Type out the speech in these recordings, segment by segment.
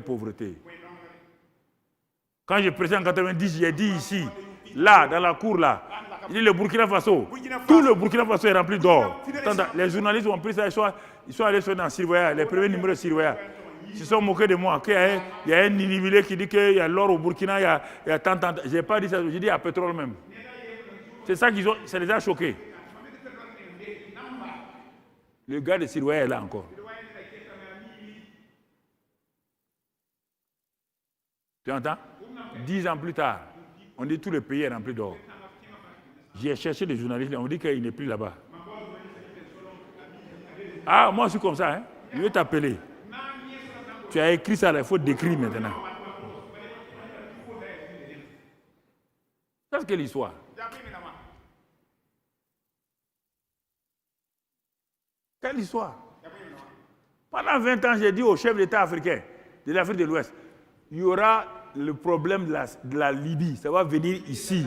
pauvreté. Quand je présentais en 90, j'ai dit ici, là, dans la cour, là, il dit le Burkina Faso, tout le Burkina Faso est rempli d'or. Les journalistes ont pris ça, ils sont allés dans Sylvaya, les premiers numéros de Sylvaya. Ils se sont moqués de moi. Il y a un individu qui dit qu'il y a l'or au Burkina, il y a tant. Je n'ai pas dit ça, j'ai dit il y a pétrole même. C'est ça qu'ils ont, ça les a choqués. Le gars de Sylvaya est là encore. Tu entends? 10 ans plus tard, on dit que tout le pays est rempli d'or. J'ai cherché des journalistes, on dit qu'il n'est plus là-bas. Ah, moi je suis comme ça, hein? Je vais t'appeler. Tu as écrit ça, il faut décrire maintenant. C'est quelle histoire? Quelle histoire? Pendant 20 ans, j'ai dit au chef d'État africain de l'Afrique de l'Ouest, il y aura le problème de la Libye, ça va venir ici.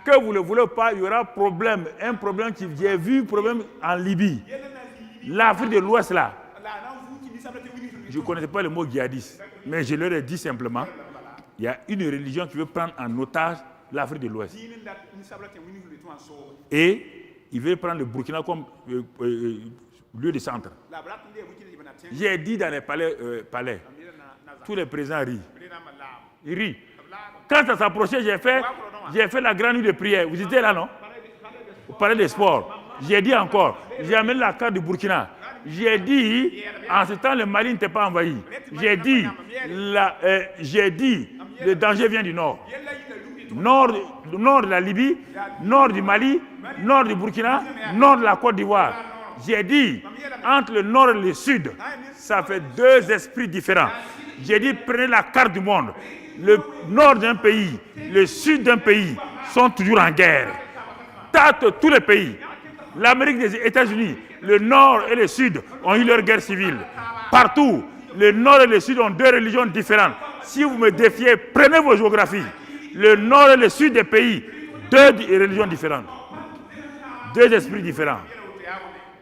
Que vous ne le voulez pas, il y aura problème, un problème qui j'ai vu, problème en Libye. L'Afrique de l'Ouest là, je ne connaissais pas le mot djihadiste, mais je leur ai dit simplement, il y a une religion qui veut prendre en otage l'Afrique de l'Ouest. Et il veut prendre le Burkina comme lieu de centre. J'ai dit dans les palais, tous les présidents rient. Ils rient. Quand ça s'approchait, j'ai fait la grande nuit de prière. Vous étiez là, non? Vous parlez des sports. J'ai dit encore, j'ai amené la carte du Burkina. J'ai dit, en ce temps, le Mali n'était pas envahi. J'ai dit, le danger vient du nord. Nord de la Libye, nord du Mali, nord du Burkina, nord de la Côte d'Ivoire. J'ai dit, entre le nord et le sud, ça fait deux esprits différents. J'ai dit, prenez la carte du monde. Le nord d'un pays, le sud d'un pays sont toujours en guerre. Tâte tous les pays. L'Amérique des États-Unis, le nord et le sud ont eu leur guerre civile. Partout, le nord et le sud ont deux religions différentes. Si vous me défiez, prenez vos géographies. Le nord et le sud des pays, deux religions différentes. Deux esprits différents.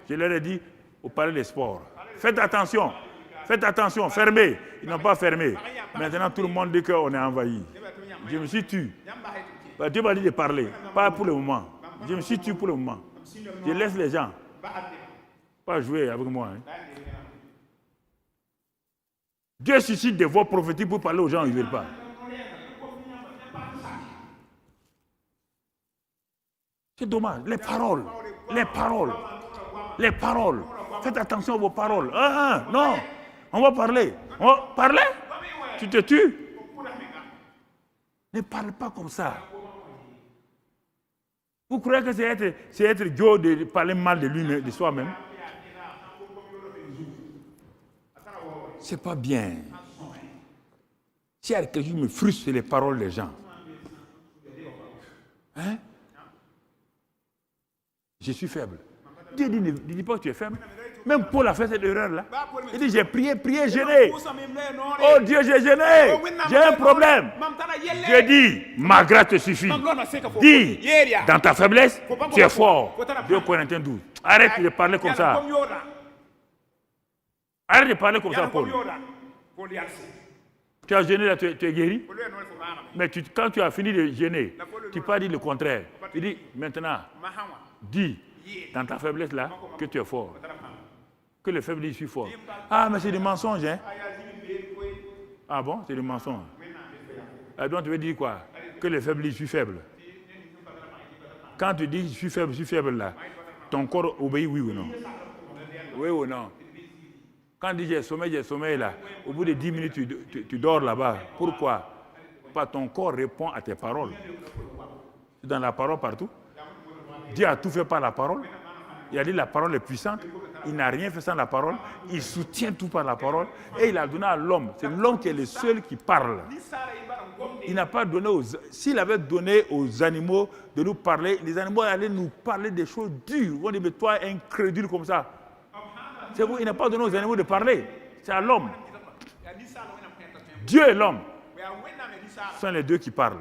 Je leur ai dit, au palais des sports, faites attention, fermez. Ils n'ont pas fermé. Maintenant, tout le monde dit qu'on est envahi. Je me suis tué. Dieu m'a dit de parler, pas pour le moment. Je me suis tué pour le moment. Je laisse les gens. Pas jouer avec moi. Hein. Dieu suscite des voix prophétiques pour parler aux gens, ils ne veulent pas. C'est dommage. Les paroles. Faites attention à vos paroles. Non, on va parler. Parler? Tu te tues? Ne parle pas comme ça. Vous croyez que c'est être Joe de parler mal de lui, de soi-même? C'est pas bien. Si quelque chose me frustre, c'est les paroles des gens. Hein? Je suis faible. Dieu dit, ne dis pas que tu es faible. Même Paul a fait cette erreur-là. Il dit, j'ai prié, gêné. Oh Dieu, j'ai gêné. J'ai un problème. J'ai dit, ma grâce te suffit. Dis, dans ta faiblesse, tu es fort. 2 Corinthiens 12. Arrête de parler comme ça. Arrête de parler comme ça, Paul. Tu as gêné, là, tu es guéri. Mais quand tu as fini de gêner, tu n'as pas dit le contraire. Tu dis, maintenant, dis, dans ta faiblesse là, que tu es fort. Que le faible dit, je suis fort. Ah, mais c'est des mensonges, hein? Ah bon, c'est des mensonges. Donc tu veux dire quoi? Que le faible dit, je suis faible. Quand tu dis, je suis faible là, ton corps obéit oui ou non? Oui ou non? Quand tu dis, j'ai sommeil là, au bout de 10 minutes, tu dors là-bas. Pourquoi? Parce que ton corps répond à tes paroles. C'est dans la parole partout. Dieu a tout fait par la parole. Il a dit la parole est puissante. Il n'a rien fait sans la parole. Il soutient tout par la parole. Et il a donné à l'homme. C'est l'homme qui est le seul qui parle. Il n'a pas donné S'il avait donné aux animaux de nous parler, les animaux allaient nous parler des choses dures. On dit, mais toi, incrédule comme ça. C'est vous, il n'a pas donné aux animaux de parler. C'est à l'homme. Dieu et l'homme. Ce sont les deux qui parlent.